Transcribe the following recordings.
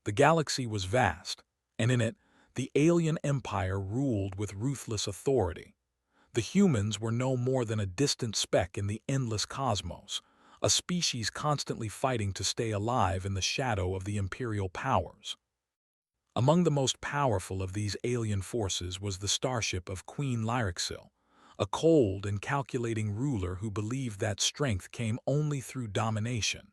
The galaxy was vast, and in it, the alien empire ruled with ruthless authority. The humans were no more than a distant speck in the endless cosmos, a species constantly fighting to stay alive in the shadow of the imperial powers. Among the most powerful of these alien forces was the starship of Queen Lyraxil, a cold and calculating ruler who believed that strength came only through domination.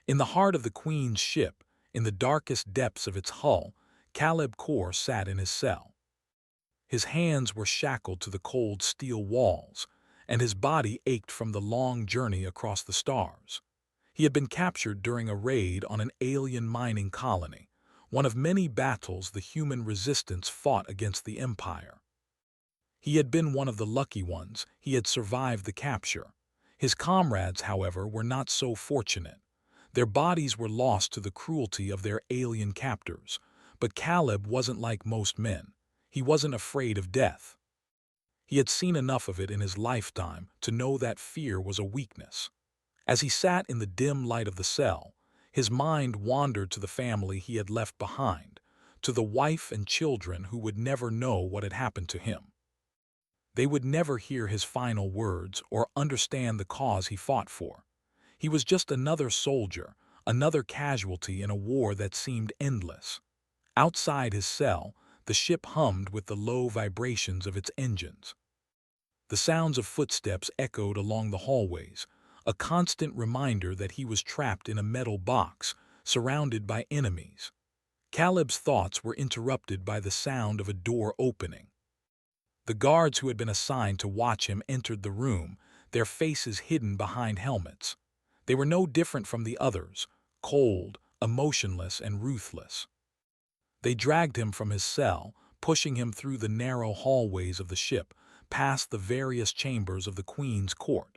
In the heart of the Queen's ship, in the darkest depths of its hull, Caleb Kor sat in his cell. His hands were shackled to the cold steel walls, and his body ached from the long journey across the stars. He had been captured during a raid on an alien mining colony, one of many battles the human resistance fought against the Empire. He had been one of the lucky ones. He had survived the capture. His comrades, however, were not so fortunate. Their bodies were lost to the cruelty of their alien captors. But Caleb wasn't like most men. He wasn't afraid of death. He had seen enough of it in his lifetime to know that fear was a weakness. As he sat in the dim light of the cell, his mind wandered to the family he had left behind, to the wife and children who would never know what had happened to him. They would never hear his final words or understand the cause he fought for. He was just another soldier, another casualty in a war that seemed endless. Outside his cell, the ship hummed with the low vibrations of its engines. The sounds of footsteps echoed along the hallways, a constant reminder that he was trapped in a metal box, surrounded by enemies. Caleb's thoughts were interrupted by the sound of a door opening. The guards who had been assigned to watch him entered the room, their faces hidden behind helmets. They were no different from the others, cold, emotionless, and ruthless. They dragged him from his cell, pushing him through the narrow hallways of the ship, past the various chambers of the Queen's court.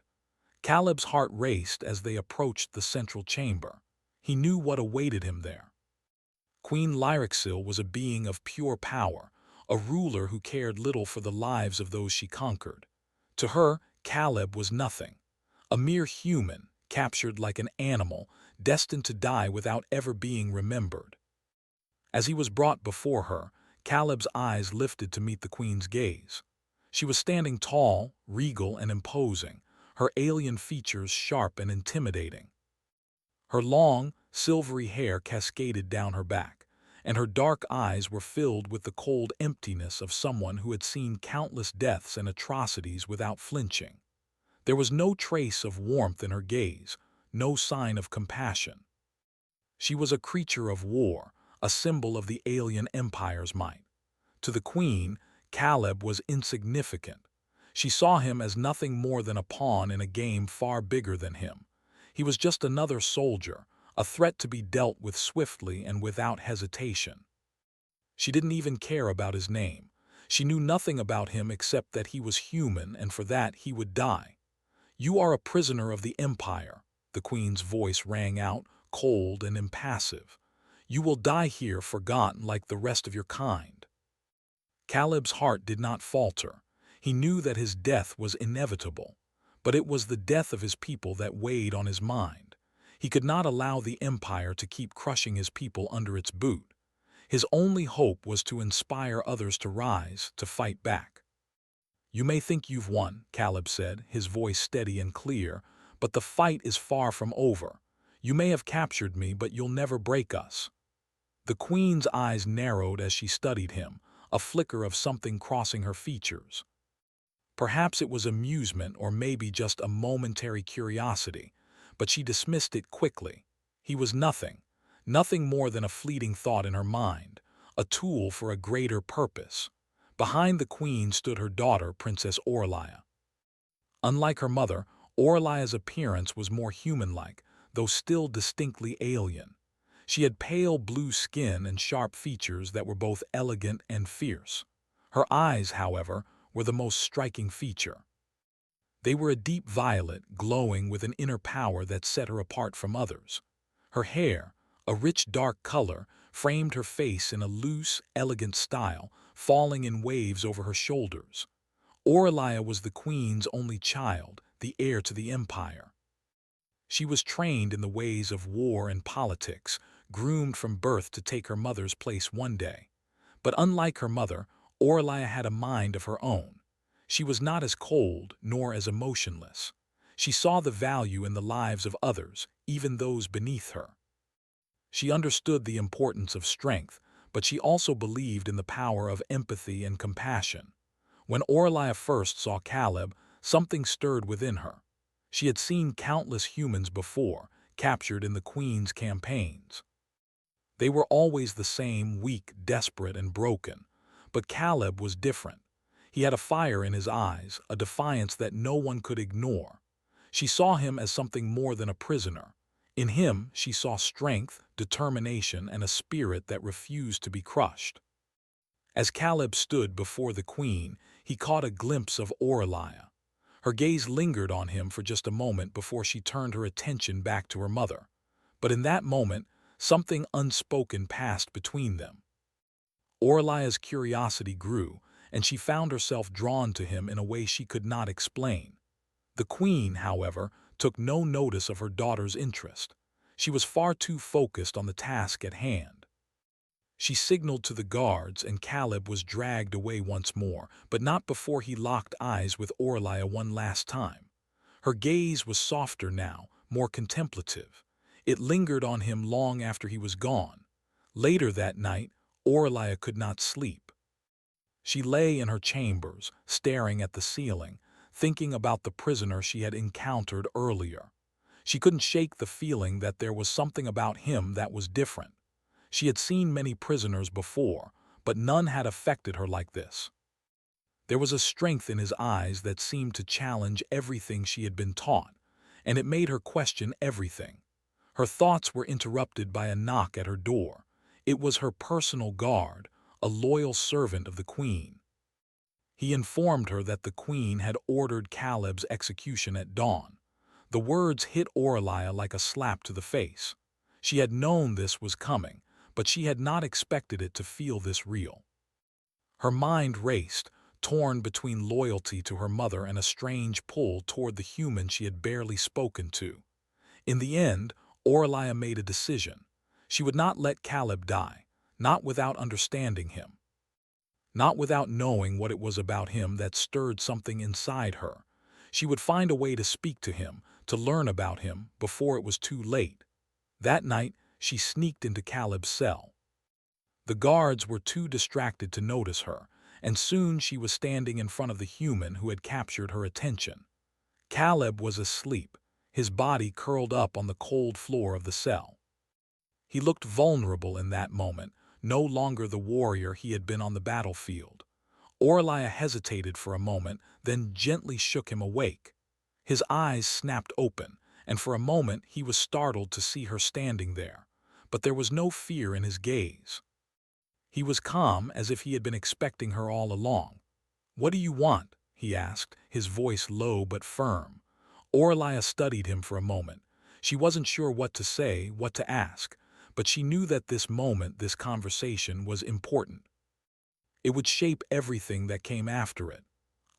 Caleb's heart raced as they approached the central chamber. He knew what awaited him there. Queen Lyraxil was a being of pure power, a ruler who cared little for the lives of those she conquered. To her, Caleb was nothing, a mere human, captured like an animal, destined to die without ever being remembered. As he was brought before her, Caleb's eyes lifted to meet the Queen's gaze. She was standing tall, regal, and imposing, her alien features sharp and intimidating. Her long, silvery hair cascaded down her back, and her dark eyes were filled with the cold emptiness of someone who had seen countless deaths and atrocities without flinching. There was no trace of warmth in her gaze, no sign of compassion. She was a creature of war, a symbol of the alien empire's might. To the Queen, Caleb was insignificant. She saw him as nothing more than a pawn in a game far bigger than him. He was just another soldier, a threat to be dealt with swiftly and without hesitation. She didn't even care about his name. She knew nothing about him except that he was human, and for that he would die. "You are a prisoner of the Empire," the Queen's voice rang out, cold and impassive. "You will die here forgotten like the rest of your kind." Caleb's heart did not falter. He knew that his death was inevitable, but it was the death of his people that weighed on his mind. He could not allow the Empire to keep crushing his people under its boot. His only hope was to inspire others to rise, to fight back. "You may think you've won," Caleb said, his voice steady and clear, "but the fight is far from over. You may have captured me, but you'll never break us." The Queen's eyes narrowed as she studied him, a flicker of something crossing her features. Perhaps it was amusement or maybe just a momentary curiosity, but she dismissed it quickly. He was nothing, nothing more than a fleeting thought in her mind, a tool for a greater purpose. Behind the Queen stood her daughter, Princess Orlaia. Unlike her mother, Orlaia's appearance was more human-like, though still distinctly alien. She had pale blue skin and sharp features that were both elegant and fierce. Her eyes, however, were the most striking feature. They were a deep violet, glowing with an inner power that set her apart from others. Her hair, a rich dark color, framed her face in a loose, elegant style, falling in waves over her shoulders. Orlaia was the Queen's only child, the heir to the Empire. She was trained in the ways of war and politics, groomed from birth to take her mother's place one day. But unlike her mother, Orlia had a mind of her own. She was not as cold nor as emotionless. She saw the value in the lives of others, even those beneath her. She understood the importance of strength, but she also believed in the power of empathy and compassion. When Orlia first saw Caleb, something stirred within her. She had seen countless humans before, captured in the Queen's campaigns. They were always the same, weak, desperate, and broken. But Caleb was different. He had a fire in his eyes, a defiance that no one could ignore. She saw him as something more than a prisoner. In him, she saw strength, determination, and a spirit that refused to be crushed. As Caleb stood before the Queen, he caught a glimpse of Orlia. Her gaze lingered on him for just a moment before she turned her attention back to her mother. But in that moment, something unspoken passed between them. Orlia's curiosity grew, and she found herself drawn to him in a way she could not explain. The Queen, however, took no notice of her daughter's interest. She was far too focused on the task at hand. She signaled to the guards, and Caleb was dragged away once more, but not before he locked eyes with Orlia one last time. Her gaze was softer now, more contemplative. It lingered on him long after he was gone. Later that night, Orlia could not sleep. She lay in her chambers, staring at the ceiling, thinking about the prisoner she had encountered earlier. She couldn't shake the feeling that there was something about him that was different. She had seen many prisoners before, but none had affected her like this. There was a strength in his eyes that seemed to challenge everything she had been taught, and it made her question everything. Her thoughts were interrupted by a knock at her door. It was her personal guard, a loyal servant of the Queen. He informed her that the Queen had ordered Caleb's execution at dawn. The words hit Orlia like a slap to the face. She had known this was coming, but she had not expected it to feel this real. Her mind raced, torn between loyalty to her mother and a strange pull toward the human she had barely spoken to. In the end, Orlia made a decision. She would not let Caleb die, not without understanding him. Not without knowing what it was about him that stirred something inside her. She would find a way to speak to him, to learn about him, before it was too late. That night, she sneaked into Caleb's cell. The guards were too distracted to notice her, and soon she was standing in front of the human who had captured her attention. Caleb was asleep, his body curled up on the cold floor of the cell. He looked vulnerable in that moment, no longer the warrior he had been on the battlefield. Orlia hesitated for a moment, then gently shook him awake. His eyes snapped open, and for a moment he was startled to see her standing there. But there was no fear in his gaze. He was calm, as if he had been expecting her all along. "What do you want?" he asked, his voice low but firm. Orlia studied him for a moment. She wasn't sure what to say, what to ask, but she knew that this moment, this conversation, was important. It would shape everything that came after it.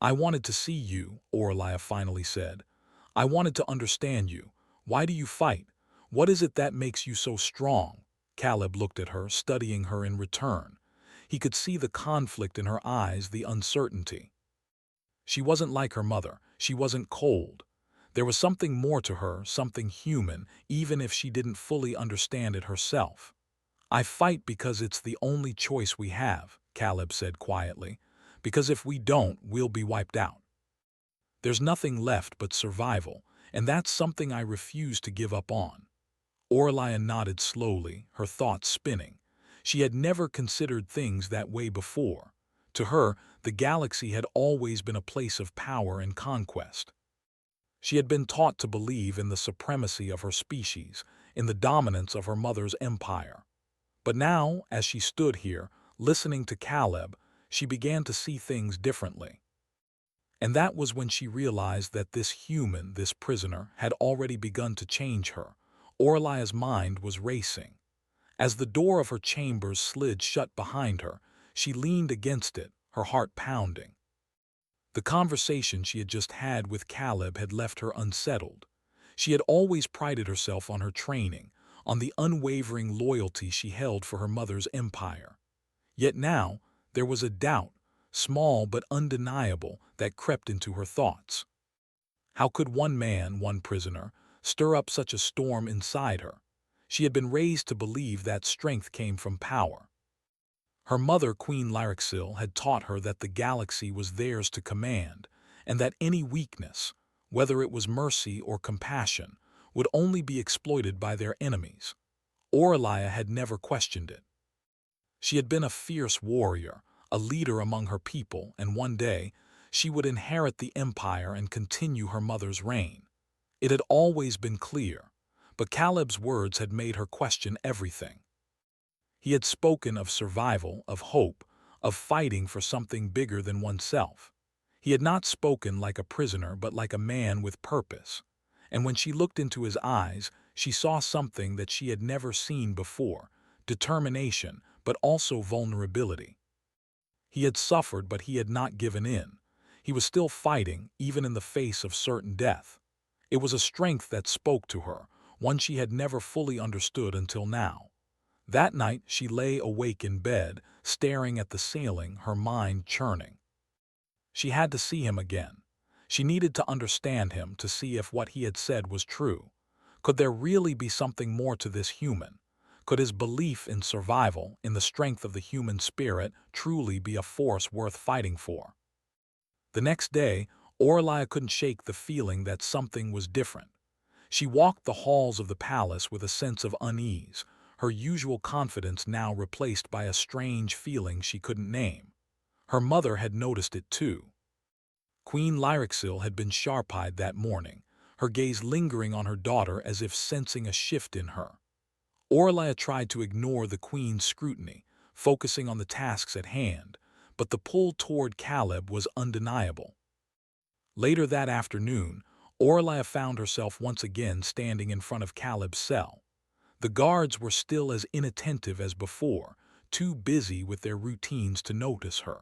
"I wanted to see you," Orlia finally said. "I wanted to understand you. Why do you fight? What is it that makes you so strong?" Caleb looked at her, studying her in return. He could see the conflict in her eyes, the uncertainty. She wasn't like her mother. She wasn't cold. There was something more to her, something human, even if she didn't fully understand it herself. "I fight because it's the only choice we have," Caleb said quietly. "Because if we don't, we'll be wiped out. There's nothing left but survival, and that's something I refuse to give up on." Orlia nodded slowly, her thoughts spinning. She had never considered things that way before. To her, the galaxy had always been a place of power and conquest. She had been taught to believe in the supremacy of her species, in the dominance of her mother's empire. But now, as she stood here, listening to Caleb, she began to see things differently. And that was when she realized that this human, this prisoner, had already begun to change her. Orlia's mind was racing. As the door of her chambers slid shut behind her, she leaned against it, her heart pounding. The conversation she had just had with Caleb had left her unsettled. She had always prided herself on her training, on the unwavering loyalty she held for her mother's empire. Yet now, there was a doubt, small but undeniable, that crept into her thoughts. How could one man, one prisoner, stir up such a storm inside her? She had been raised to believe that strength came from power. Her mother, Queen Lyraxil, had taught her that the galaxy was theirs to command, and that any weakness, whether it was mercy or compassion, would only be exploited by their enemies. Orlia had never questioned it. She had been a fierce warrior, a leader among her people, and one day she would inherit the empire and continue her mother's reign. It had always been clear, but Caleb's words had made her question everything. He had spoken of survival, of hope, of fighting for something bigger than oneself. He had not spoken like a prisoner but like a man with purpose. And when she looked into his eyes, she saw something that she had never seen before: determination, but also vulnerability. He had suffered, but he had not given in. He was still fighting, even in the face of certain death. It was a strength that spoke to her, one she had never fully understood until now. That night she lay awake in bed, staring at the ceiling, her mind churning. She had to see him again. She needed to understand him, to see if what he had said was true. Could there really be something more to this human? Could his belief in survival, in the strength of the human spirit, truly be a force worth fighting for? The next day, Orlia couldn't shake the feeling that something was different. She walked the halls of the palace with a sense of unease, her usual confidence now replaced by a strange feeling she couldn't name. Her mother had noticed it too. Queen Lyraxil had been sharp-eyed that morning, her gaze lingering on her daughter as if sensing a shift in her. Orlia tried to ignore the queen's scrutiny, focusing on the tasks at hand, but the pull toward Caleb was undeniable. Later that afternoon, Orlia found herself once again standing in front of Caleb's cell. The guards were still as inattentive as before, too busy with their routines to notice her.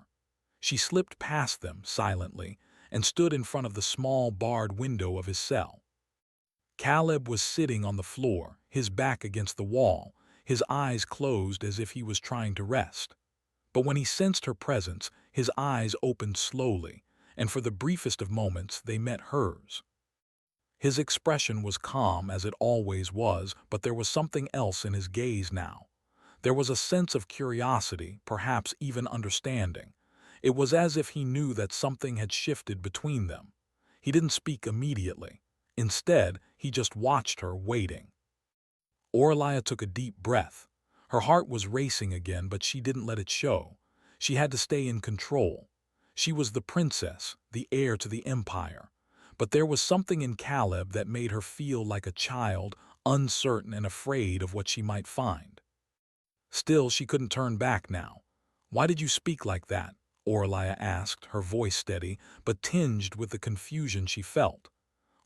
She slipped past them silently and stood in front of the small barred window of his cell. Caleb was sitting on the floor, his back against the wall, his eyes closed as if he was trying to rest. But when he sensed her presence, his eyes opened slowly, and for the briefest of moments they met hers. His expression was calm as it always was, but there was something else in his gaze now. There was a sense of curiosity, perhaps even understanding. It was as if he knew that something had shifted between them. He didn't speak immediately. Instead, he just watched her, waiting. Orlia took a deep breath. Her heart was racing again, but she didn't let it show. She had to stay in control. She was the princess, the heir to the empire. But there was something in Caleb that made her feel like a child, uncertain and afraid of what she might find. Still, she couldn't turn back now. "Why did you speak like that?" Orlia asked, her voice steady, but tinged with the confusion she felt.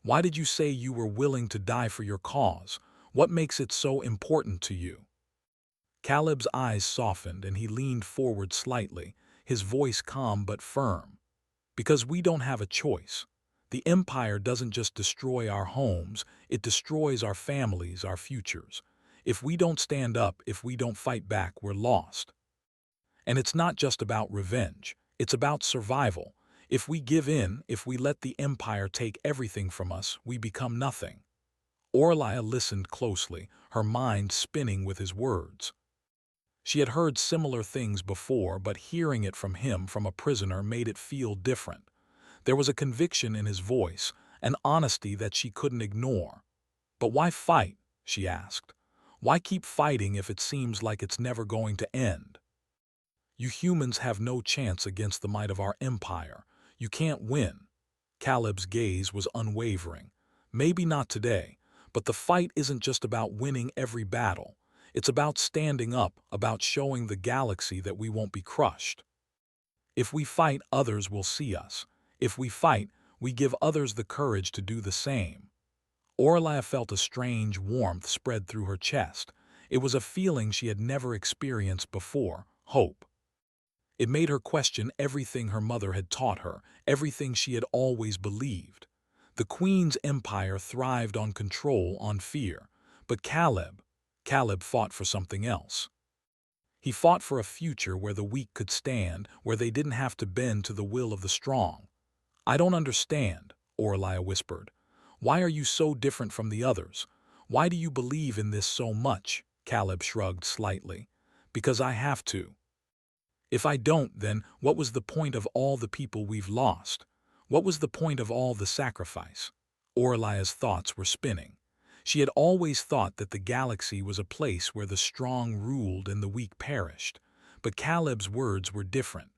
"Why did you say you were willing to die for your cause? What makes it so important to you?" Caleb's eyes softened and he leaned forward slightly, his voice calm but firm. "Because we don't have a choice. The empire doesn't just destroy our homes, it destroys our families, our futures. If we don't stand up, if we don't fight back, we're lost. And it's not just about revenge, it's about survival. If we give in, if we let the empire take everything from us, we become nothing." Orlia listened closely, her mind spinning with his words. She had heard similar things before, but hearing it from him, from a prisoner, made it feel different. There was a conviction in his voice, an honesty that she couldn't ignore. "But why fight?" she asked. "Why keep fighting if it seems like it's never going to end? You humans have no chance against the might of our empire. You can't win." Caleb's gaze was unwavering. "Maybe not today, but the fight isn't just about winning every battle. It's about standing up, about showing the galaxy that we won't be crushed. If we fight, others will see us. If we fight, we give others the courage to do the same." Orlia felt a strange warmth spread through her chest. It was a feeling she had never experienced before: hope. It made her question everything her mother had taught her, everything she had always believed. The Queen's empire thrived on control, on fear. But Caleb, Caleb fought for something else. He fought for a future where the weak could stand, where they didn't have to bend to the will of the strong. "I don't understand," Orliah whispered. "Why are you so different from the others? Why do you believe in this so much?" Caleb shrugged slightly. "Because I have to. If I don't, then what was the point of all the people we've lost? What was the point of all the sacrifice?" Orliah's thoughts were spinning. She had always thought that the galaxy was a place where the strong ruled and the weak perished. But Caleb's words were different.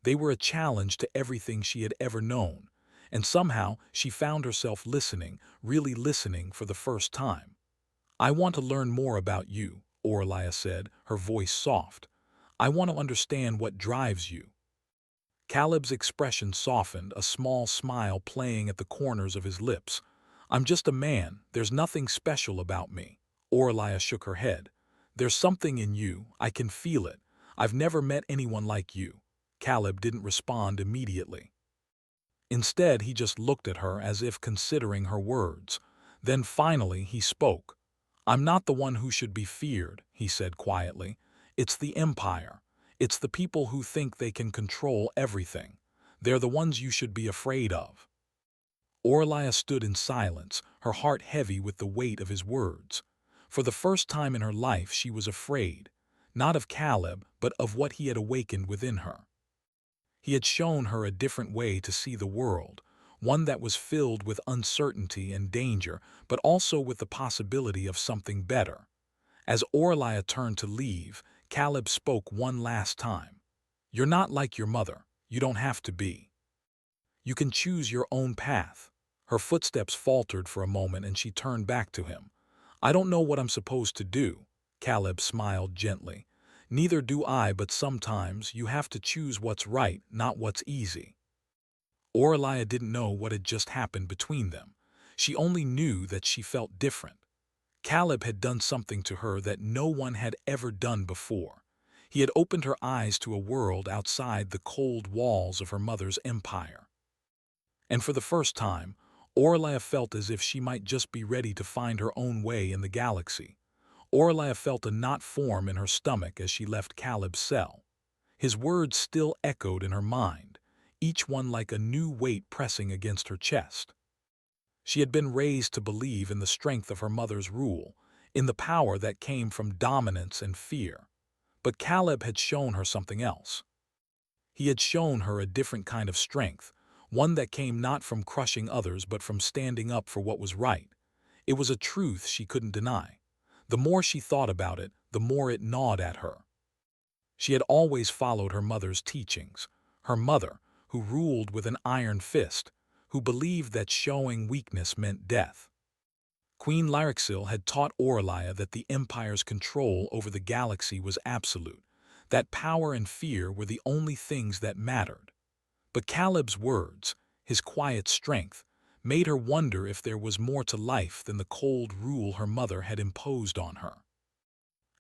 They were a challenge to everything she had ever known, and somehow she found herself listening, really listening for the first time. "I want to learn more about you," Orliah said, her voice soft. "I want to understand what drives you." Caleb's expression softened, a small smile playing at the corners of his lips. "I'm just a man. There's nothing special about me." Orliah shook her head. "There's something in you. I can feel it. I've never met anyone like you." Caleb didn't respond immediately. Instead, he just looked at her as if considering her words. Then finally he spoke. "I'm not the one who should be feared," he said quietly. "It's the Empire. It's the people who think they can control everything. They're the ones you should be afraid of." Orliah stood in silence, her heart heavy with the weight of his words. For the first time in her life she was afraid, not of Caleb, but of what he had awakened within her. He had shown her a different way to see the world, one that was filled with uncertainty and danger, but also with the possibility of something better. As Orliah turned to leave, Caleb spoke one last time. "You're not like your mother. You don't have to be. You can choose your own path." Her footsteps faltered for a moment and she turned back to him. "I don't know what I'm supposed to do." Caleb smiled gently. "Neither do I, but sometimes you have to choose what's right, not what's easy." Orliah didn't know what had just happened between them. She only knew that she felt different. Caleb had done something to her that no one had ever done before. He had opened her eyes to a world outside the cold walls of her mother's empire. And for the first time, Orliah felt as if she might just be ready to find her own way in the galaxy. Orliah felt a knot form in her stomach as she left Caleb's cell. His words still echoed in her mind, each one like a new weight pressing against her chest. She had been raised to believe in the strength of her mother's rule, in the power that came from dominance and fear. But Caleb had shown her something else. He had shown her a different kind of strength, one that came not from crushing others but from standing up for what was right. It was a truth she couldn't deny. The more she thought about it, the more it gnawed at her. She had always followed her mother's teachings, her mother, who ruled with an iron fist, who believed that showing weakness meant death. Queen Lyraxil had taught Orliah that the Empire's control over the galaxy was absolute, that power and fear were the only things that mattered. But Caleb's words, his quiet strength, made her wonder if there was more to life than the cold rule her mother had imposed on her.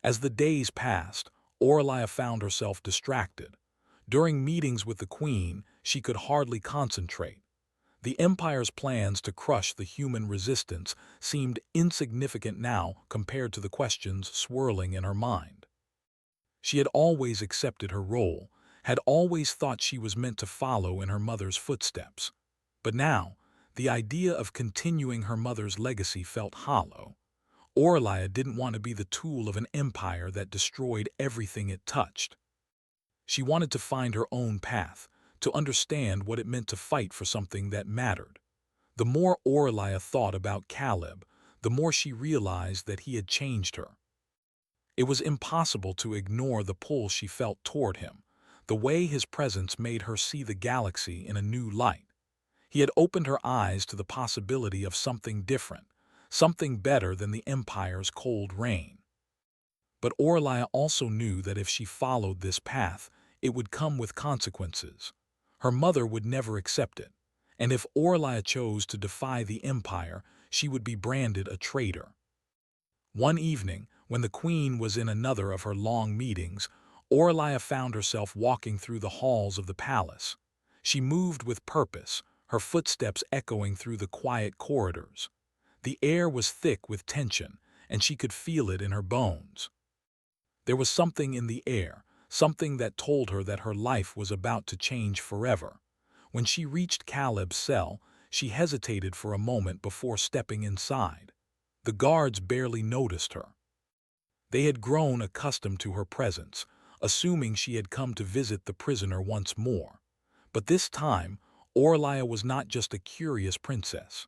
As the days passed, Orliah found herself distracted. During meetings with the Queen, she could hardly concentrate. The Empire's plans to crush the human resistance seemed insignificant now compared to the questions swirling in her mind. She had always accepted her role, had always thought she was meant to follow in her mother's footsteps. But now, the idea of continuing her mother's legacy felt hollow. Orliah didn't want to be the tool of an empire that destroyed everything it touched. She wanted to find her own path, to understand what it meant to fight for something that mattered. The more Orliah thought about Caleb, the more she realized that he had changed her. It was impossible to ignore the pull she felt toward him, the way his presence made her see the galaxy in a new light. He had opened her eyes to the possibility of something different, something better than the Empire's cold reign. But Orliah also knew that if she followed this path, it would come with consequences. Her mother would never accept it, and if Orliah chose to defy the Empire, she would be branded a traitor. One evening, when the Queen was in another of her long meetings, Orliah found herself walking through the halls of the palace. She moved with purpose, her footsteps echoing through the quiet corridors. The air was thick with tension, and she could feel it in her bones. There was something in the air, something that told her that her life was about to change forever. When she reached Caleb's cell, she hesitated for a moment before stepping inside. The guards barely noticed her. They had grown accustomed to her presence, assuming she had come to visit the prisoner once more. But this time, Orlia was not just a curious princess.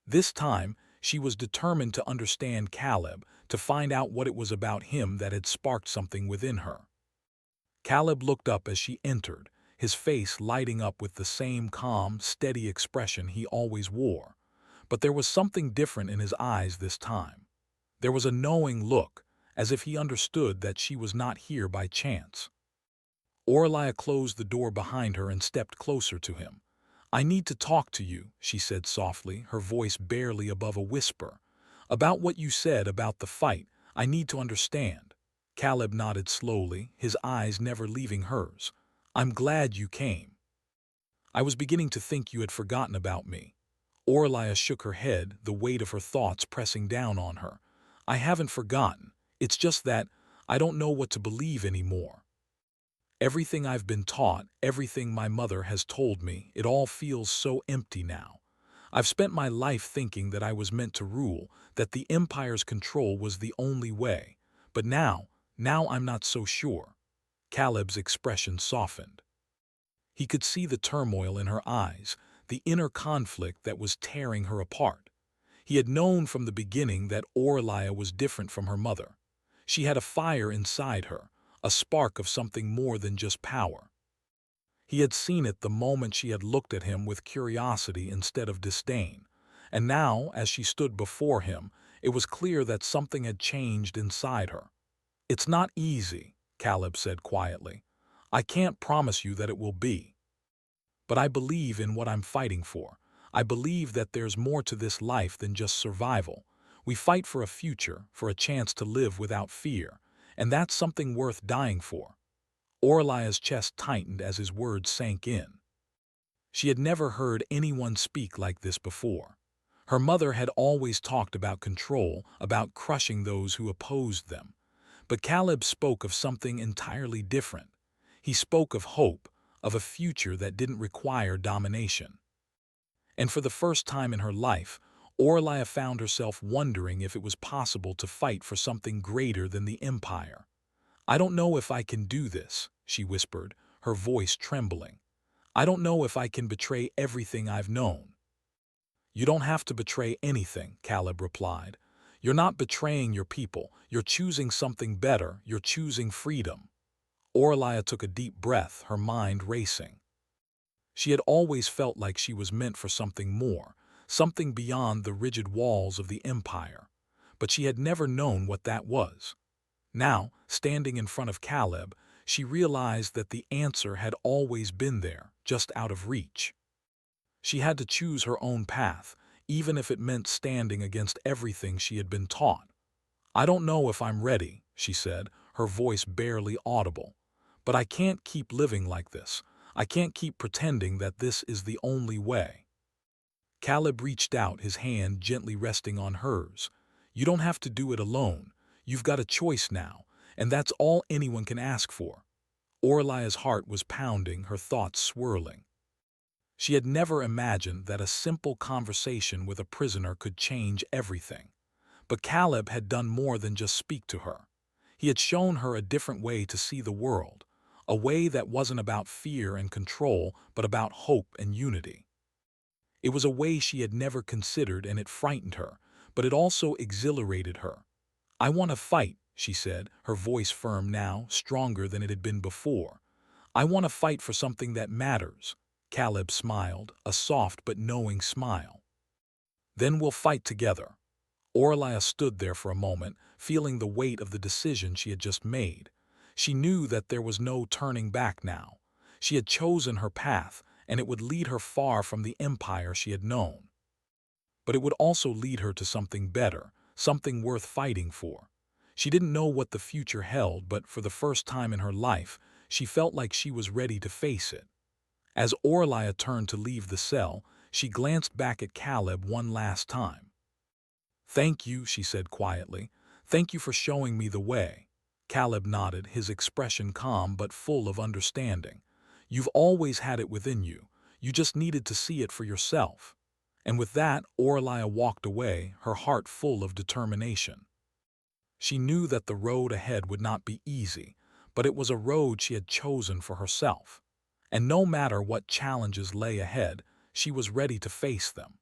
This time, she was determined to understand Caleb, to find out what it was about him that had sparked something within her. Caleb looked up as she entered, his face lighting up with the same calm, steady expression he always wore. But there was something different in his eyes this time. There was a knowing look, as if he understood that she was not here by chance. Orlia closed the door behind her and stepped closer to him. "I need to talk to you," she said softly, her voice barely above a whisper. "About what you said about the fight, I need to understand." Caleb nodded slowly, his eyes never leaving hers. "I'm glad you came. I was beginning to think you had forgotten about me." Orlia shook her head, the weight of her thoughts pressing down on her. "I haven't forgotten. It's just that I don't know what to believe anymore. Everything I've been taught, everything my mother has told me, it all feels so empty now. I've spent my life thinking that I was meant to rule, that the Empire's control was the only way. But now I'm not so sure." Caleb's expression softened. He could see the turmoil in her eyes, the inner conflict that was tearing her apart. He had known from the beginning that Orlia was different from her mother. She had a fire inside her, a spark of something more than just power. He had seen it the moment she had looked at him with curiosity instead of disdain. And now, as she stood before him, it was clear that something had changed inside her. "It's not easy," Caleb said quietly. "I can't promise you that it will be. But I believe in what I'm fighting for. I believe that there's more to this life than just survival. We fight for a future, for a chance to live without fear, and that's something worth dying for." Orlia's chest tightened as his words sank in. She had never heard anyone speak like this before. Her mother had always talked about control, about crushing those who opposed them. But Caleb spoke of something entirely different. He spoke of hope, of a future that didn't require domination. And for the first time in her life, Orlia found herself wondering if it was possible to fight for something greater than the Empire. "I don't know if I can do this," she whispered, her voice trembling. "I don't know if I can betray everything I've known." "You don't have to betray anything," Caleb replied. "You're not betraying your people. You're choosing something better. You're choosing freedom." Orlia took a deep breath, her mind racing. She had always felt like she was meant for something more, something beyond the rigid walls of the Empire. But she had never known what that was. Now, standing in front of Caleb, she realized that the answer had always been there, just out of reach. She had to choose her own path, even if it meant standing against everything she had been taught. "I don't know if I'm ready," she said, her voice barely audible. "But I can't keep living like this. I can't keep pretending that this is the only way." Caleb reached out, his hand gently resting on hers. "You don't have to do it alone. You've got a choice now, and that's all anyone can ask for." Orlia's heart was pounding, her thoughts swirling. She had never imagined that a simple conversation with a prisoner could change everything. But Caleb had done more than just speak to her. He had shown her a different way to see the world, a way that wasn't about fear and control, but about hope and unity. It was a way she had never considered, and it frightened her, but it also exhilarated her. "I want to fight," she said, her voice firm now, stronger than it had been before. "I want to fight for something that matters." Caleb smiled, a soft but knowing smile. "Then we'll fight together." Orlia stood there for a moment, feeling the weight of the decision she had just made. She knew that there was no turning back now. She had chosen her path, and it would lead her far from the Empire she had known. But it would also lead her to something better, something worth fighting for. She didn't know what the future held, but for the first time in her life, she felt like she was ready to face it. As Orlia turned to leave the cell, she glanced back at Caleb one last time. "Thank you," she said quietly. "Thank you for showing me the way." Caleb nodded, his expression calm but full of understanding. "You've always had it within you. You just needed to see it for yourself." And with that, Oralia walked away, her heart full of determination. She knew that the road ahead would not be easy, but it was a road she had chosen for herself. And no matter what challenges lay ahead, she was ready to face them.